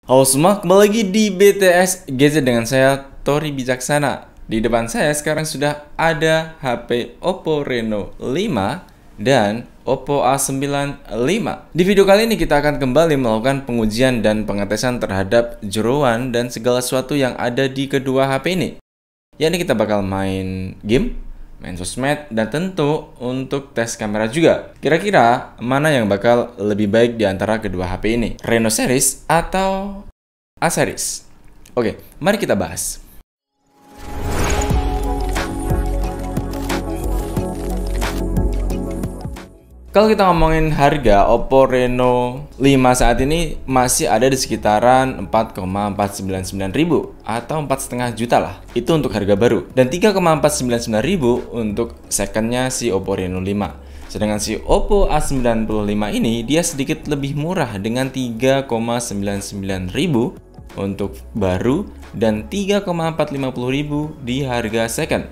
Halo semua, kembali lagi di BTS Gadget dengan saya, Tori Bijaksana. Di depan saya sekarang sudah ada HP Oppo Reno 5 dan Oppo A95. Di video kali ini kita akan kembali melakukan pengujian dan pengetesan terhadap jeroan dan segala sesuatu yang ada di kedua HP ini. Yakni kita bakal main game, main sosmed, dan tentu untuk tes kamera juga. Kira-kira mana yang bakal lebih baik di antara kedua HP ini? Reno series atau A series? Oke, mari kita bahas. Kalau kita ngomongin harga, Oppo Reno 5 saat ini masih ada di sekitaran 4,499 ribu atau 4,5 juta lah. Itu untuk harga baru. Dan 3,499 ribu untuk secondnya si Oppo Reno 5. Sedangkan si Oppo A95 ini dia sedikit lebih murah dengan 3,99 ribu untuk baru dan 3,450 ribu di harga second.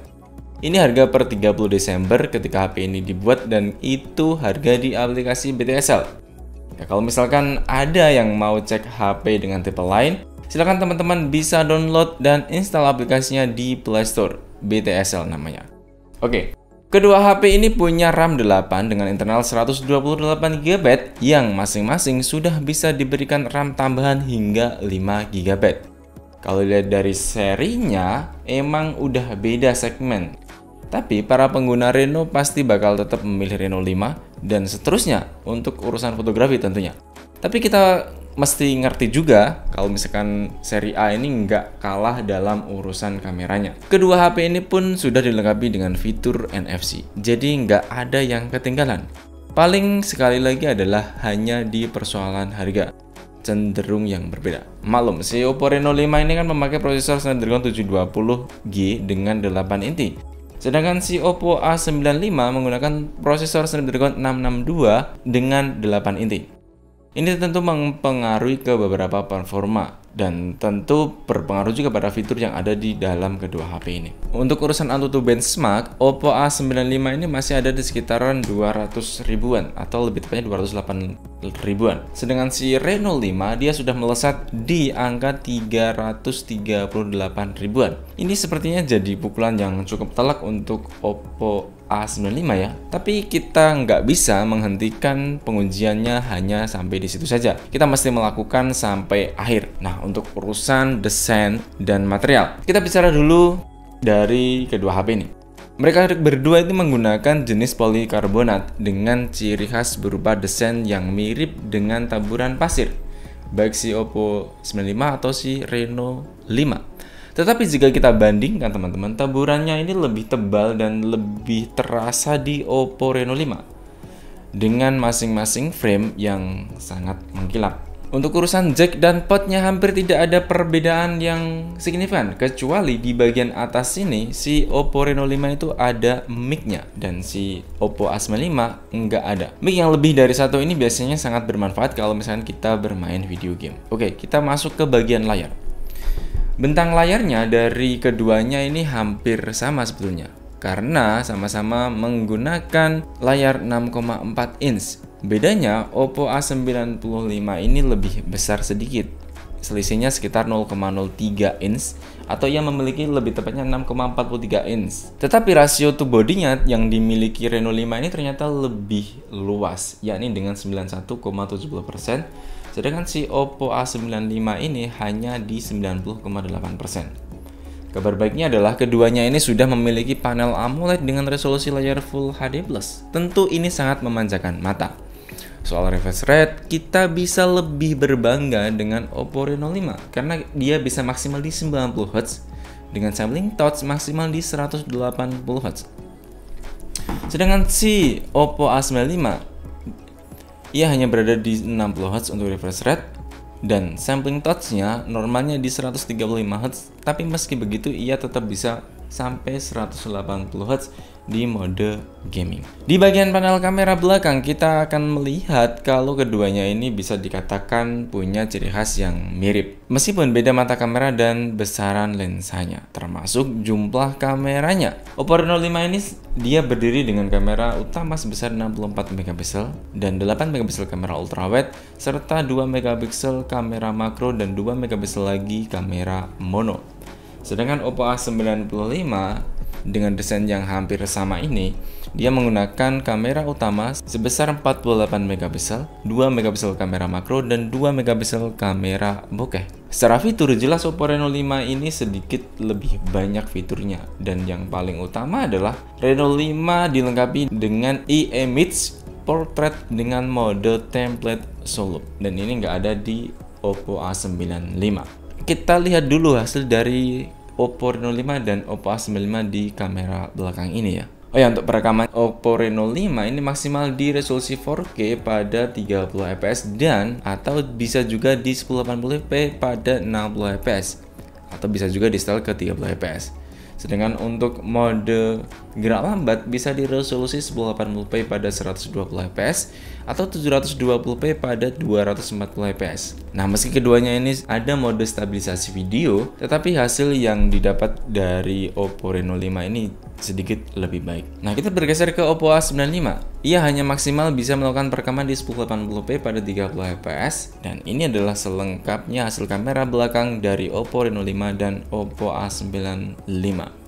Ini harga per 30 Desember ketika HP ini dibuat dan itu harga di aplikasi BTSL. Ya, kalau misalkan ada yang mau cek HP dengan tipe lain, silahkan teman-teman bisa download dan install aplikasinya di Play Store. BTSL namanya. Oke, kedua HP ini punya RAM 8 dengan internal 128 GB yang masing-masing sudah bisa diberikan RAM tambahan hingga 5 GB. Kalau dilihat dari serinya, emang udah beda segmen. Tapi para pengguna Reno pasti bakal tetap memilih Reno 5 dan seterusnya untuk urusan fotografi tentunya. Tapi kita mesti ngerti juga kalau misalkan seri A ini nggak kalah dalam urusan kameranya. Kedua HP ini pun sudah dilengkapi dengan fitur NFC, jadi nggak ada yang ketinggalan. Paling sekali lagi adalah hanya di persoalan harga, cenderung yang berbeda. Maklum, si Oppo Reno 5 ini kan memakai prosesor Snapdragon 720G dengan 8 inti. Sedangkan si Oppo A95 menggunakan prosesor Snapdragon 662 dengan 8 inti. Ini tentu mempengaruhi ke beberapa performa dan tentu berpengaruh juga pada fitur yang ada di dalam kedua HP ini. Untuk urusan AnTuTu benchmark, Oppo A95 ini masih ada di sekitaran 200 ribuan atau lebih tepatnya 208 ribuan. Sedangkan si Reno 5 dia sudah melesat di angka 338 ribuan. Ini sepertinya jadi pukulan yang cukup telak untuk Oppo A95 ya. Tapi kita nggak bisa menghentikan pengujiannya hanya sampai di situ saja. Kita mesti melakukan sampai akhir. Nah, untuk urusan desain dan material, kita bicara dulu dari kedua HP ini. Mereka berdua itu menggunakan jenis polikarbonat dengan ciri khas berupa desain yang mirip dengan taburan pasir, baik si Oppo 95 atau si Reno 5. Tetapi jika kita bandingkan teman-teman, taburannya ini lebih tebal dan lebih terasa di Oppo Reno 5 dengan masing-masing frame yang sangat mengkilap. Untuk urusan jack dan portnya hampir tidak ada perbedaan yang signifikan, kecuali di bagian atas sini si Oppo Reno 5 itu ada mic-nya dan si Oppo A95 nggak ada. Mic yang lebih dari satu ini biasanya sangat bermanfaat kalau misalnya kita bermain video game. Oke, kita masuk ke bagian layar. Bentang layarnya dari keduanya ini hampir sama sebetulnya, karena sama-sama menggunakan layar 6,4 inch. Bedanya Oppo A95 ini lebih besar sedikit, selisihnya sekitar 0,03 inch atau yang memiliki lebih tepatnya 6,43 inch. Tetapi rasio to bodinya yang dimiliki Reno 5 ini ternyata lebih luas, yakni dengan 91,70%. Sedangkan si Oppo A95 ini hanya di 90,8%. Kabar baiknya adalah keduanya ini sudah memiliki panel AMOLED dengan resolusi layar Full HD+. Tentu ini sangat memanjakan mata. Soal refresh rate, kita bisa lebih berbangga dengan Oppo Reno 5 karena dia bisa maksimal di 90Hz dengan sampling touch maksimal di 180Hz. Sedangkan si Oppo A95 ia hanya berada di 60Hz untuk refresh rate dan sampling touch-nya normalnya di 135Hz, tapi meski begitu ia tetap bisa sampai 180Hz di mode gaming. Di bagian panel kamera belakang kita akan melihat kalau keduanya ini bisa dikatakan punya ciri khas yang mirip. Meskipun beda mata kamera dan besaran lensanya, termasuk jumlah kameranya. Oppo Reno 5 ini dia berdiri dengan kamera utama sebesar 64 megapiksel dan 8 megapiksel kamera ultrawide serta 2 megapiksel kamera makro dan 2 megapiksel lagi kamera mono. Sedangkan Oppo A95 dengan desain yang hampir sama ini, dia menggunakan kamera utama sebesar 48 megapiksel, 2 megapiksel kamera makro, dan 2 megapiksel kamera bokeh. Secara fitur, jelas Oppo Reno 5 ini sedikit lebih banyak fiturnya, dan yang paling utama adalah Reno 5 dilengkapi dengan e-image portrait dengan mode template solo, dan ini nggak ada di Oppo A95. Kita lihat dulu hasil dari Oppo Reno 5 dan Oppo A95 di kamera belakang ini ya. Oh ya, untuk perekaman Oppo Reno 5 ini maksimal di resolusi 4K pada 30 fps dan atau bisa juga di 1080p pada 60 fps atau bisa juga di setel ke 30 fps. Sedangkan untuk mode gerak lambat bisa di resolusi 1080p pada 120 fps atau 720p pada 240 fps. Nah, meski keduanya ini ada mode stabilisasi video, tetapi hasil yang didapat dari Oppo Reno 5 ini sedikit lebih baik. Nah, kita bergeser ke Oppo A95. Ia hanya maksimal bisa melakukan perekaman di 1080p pada 30 fps dan ini adalah selengkapnya hasil kamera belakang dari Oppo Reno 5 dan Oppo A95.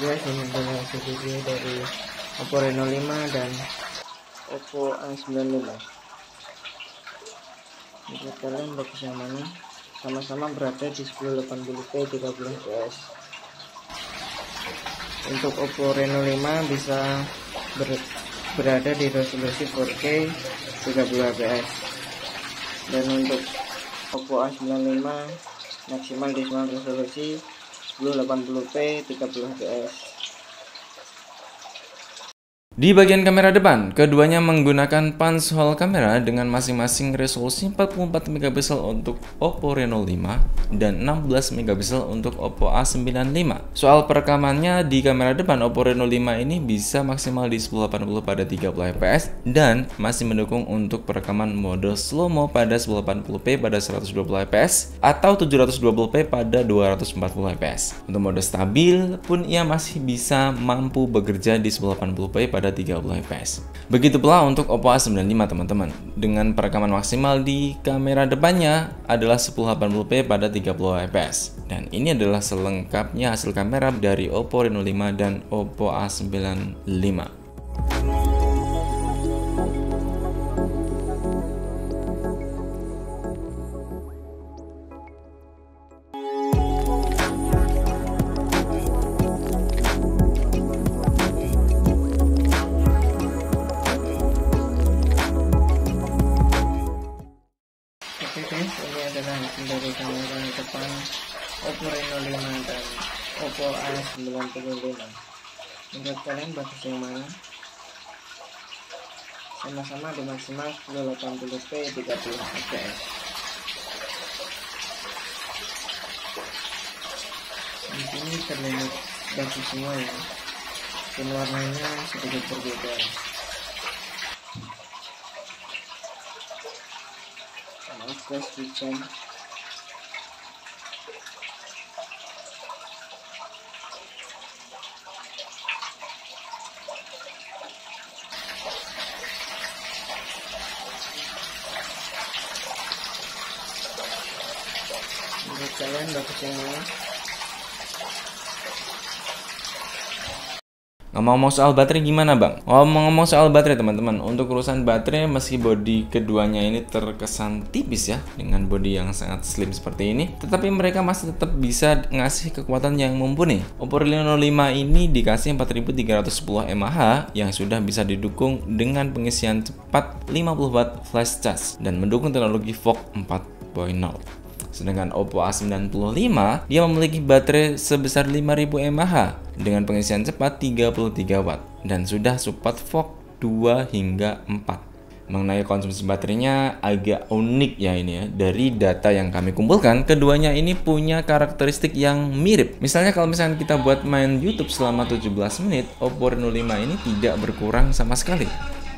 Guys, ini adalah video dari Oppo Reno 5 dan Oppo A95. Menurut kalian bagus yang mana? Sama-sama berada di 1080p 30 fps. Untuk Oppo Reno 5 bisa berada di resolusi 4K 30 fps dan untuk Oppo A95 maksimal di semua resolusi 1080p 30 fps. Di bagian kamera depan, keduanya menggunakan punch hole kamera dengan masing-masing resolusi 44 megapiksel untuk Oppo Reno 5 dan 16 megapiksel untuk Oppo A95. Soal perekamannya, di kamera depan Oppo Reno 5 ini bisa maksimal di 1080 pada 30 fps dan masih mendukung untuk perekaman mode slow-mo pada 1080p pada 120 fps atau 720p pada 240 fps. Untuk mode stabil pun ia masih bisa mampu bekerja di 1080p pada 30 fps. Begitu pula untuk Oppo A95 teman-teman. Dengan perekaman maksimal di kamera depannya adalah 1080p pada 30 fps. Dan ini adalah selengkapnya hasil kamera dari Oppo Reno 5 dan Oppo A95. Oke guys, ini adalah hasil dari kamera depan Oppo Reno 5 dan Oppo A95. Menurut kalian bagus yang mana? Sama-sama di maksimal 1080p 30 fps. ini terlihat bagus semua ya, dan warnanya sedikit berbeda. Maaf guys, hujan. Menurut kalian bagus yang mana? Ngomong-ngomong soal baterai gimana bang? Ngomong-ngomong soal baterai teman-teman, untuk urusan baterai meski bodi keduanya ini terkesan tipis ya, dengan bodi yang sangat slim seperti ini, tetapi mereka masih tetap bisa ngasih kekuatan yang mumpuni. Oppo Reno 5 ini dikasih 4310 mAh yang sudah bisa didukung dengan pengisian cepat 50 watt flash charge dan mendukung teknologi Fog 4.0. Sedangkan Oppo A95 dia memiliki baterai sebesar 5000 mAh dengan pengisian cepat 33 watt dan sudah support Fog 2 hingga 4. Mengenai konsumsi baterainya agak unik ya ini ya. Dari data yang kami kumpulkan, keduanya ini punya karakteristik yang mirip. Misalnya kalau misalnya kita buat main YouTube selama 17 menit, Oppo Reno 5 ini tidak berkurang sama sekali.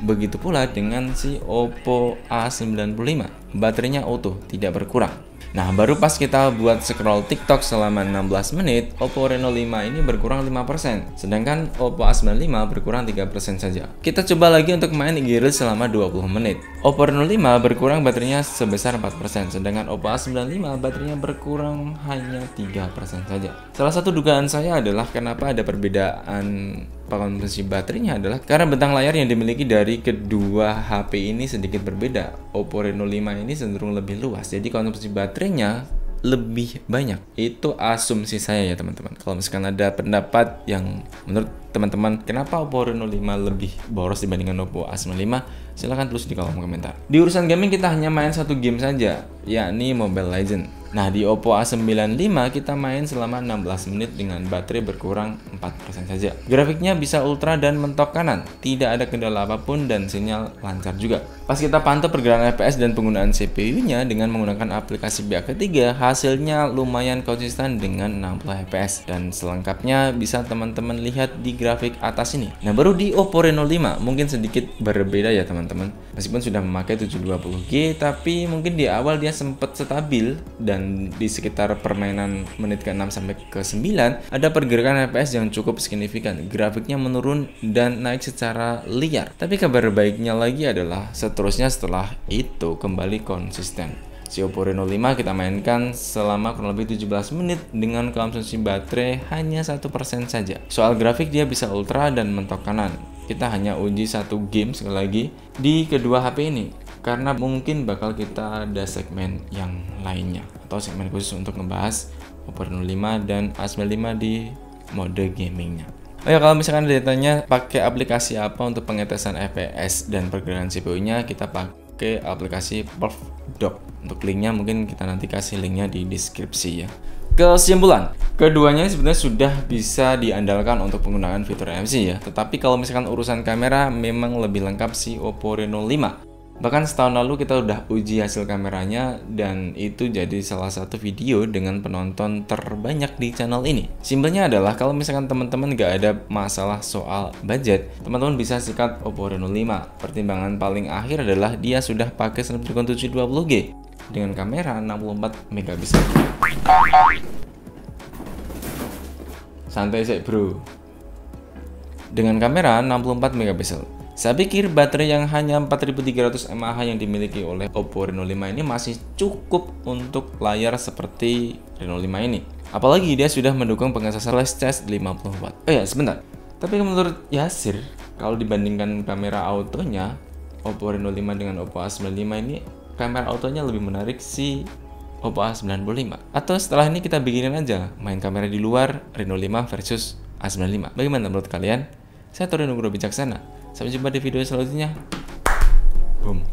Begitu pula dengan si Oppo A95, baterainya auto, tidak berkurang. Nah, baru pas kita buat scroll TikTok selama 16 menit, Oppo Reno 5 ini berkurang 5%, sedangkan Oppo A95 berkurang 3% saja. Kita coba lagi untuk main IG Reels selama 20 menit. Oppo Reno 5 berkurang baterainya sebesar 4%, sedangkan Oppo A95 baterainya berkurang hanya 3% saja. Salah satu dugaan saya adalah kenapa ada perbedaan konsumsi baterainya adalah karena bentang layar yang dimiliki dari kedua HP ini sedikit berbeda. Oppo Reno 5 ini cenderung lebih luas, jadi konsumsi baterainya lebih banyak. Itu asumsi saya ya teman-teman. Kalau misalkan ada pendapat yang menurut teman-teman kenapa Oppo Reno 5 lebih boros dibandingkan Oppo A95, silahkan tulis di kolom komentar. Di urusan gaming kita hanya main satu game saja, yakni Mobile Legends. Nah, di Oppo A95 kita main selama 16 menit dengan baterai berkurang 4% saja. Grafiknya bisa ultra dan mentok kanan, tidak ada kendala apapun dan sinyal lancar juga. Pas kita pantau pergerakan FPS dan penggunaan CPU-nya dengan menggunakan aplikasi pihak ketiga, hasilnya lumayan konsisten dengan 60 FPS. Dan selengkapnya bisa teman-teman lihat di grafik atas ini. Nah, baru di Oppo Reno 5 mungkin sedikit berbeda ya teman-teman. Meskipun sudah memakai 720G, tapi mungkin di awal dia sempat stabil dan di sekitar permainan menit ke-6 sampai ke-9 ada pergerakan FPS yang cukup signifikan. Grafiknya menurun dan naik secara liar. Tapi kabar baiknya lagi adalah seterusnya setelah itu kembali konsisten. Si Oppo Reno 5 kita mainkan selama kurang lebih 17 menit dengan konsumsi baterai hanya 1% saja. Soal grafik dia bisa ultra dan mentok kanan. Kita hanya uji satu game sekali lagi di kedua HP ini, karena mungkin bakal kita ada segmen yang lainnya atau segmen khusus untuk ngebahas Oppo Reno 5 dan A95 di mode gamingnya. Oh ya, kalau misalkan ditanya pakai aplikasi apa untuk pengetesan FPS dan pergerakan CPU-nya, kita pakai aplikasi PerfDock. Untuk linknya mungkin kita nanti kasih linknya di deskripsi ya. Kesimpulan, keduanya sebenarnya sudah bisa diandalkan untuk penggunaan fitur NFC ya. Tetapi kalau misalkan urusan kamera memang lebih lengkap si Oppo Reno 5. Bahkan setahun lalu kita udah uji hasil kameranya dan itu jadi salah satu video dengan penonton terbanyak di channel ini. Simpelnya adalah kalau misalkan teman-teman gak ada masalah soal budget, teman-teman bisa sikat Oppo Reno 5. Pertimbangan paling akhir adalah dia sudah pakai Snapdragon 720G dengan kamera 64 megapiksel. Santai sih bro. Dengan kamera 64 megapiksel. Saya pikir baterai yang hanya 4300 mAh yang dimiliki oleh Oppo Reno 5 ini masih cukup untuk layar seperti Reno 5 ini. Apalagi dia sudah mendukung pengecasan flash charge 50 watt. Oh ya, sebentar. Tapi menurut Yasir, kalau dibandingkan kamera autonya, Oppo Reno 5 dengan Oppo A95 ini, kamera autonya lebih menarik si Oppo A95. Atau setelah ini kita bikinin aja main kamera di luar Reno 5 versus A95. Bagaimana menurut kalian? Saya Tori Nugroho Bijaksana. Sampai jumpa di video selanjutnya. Boom.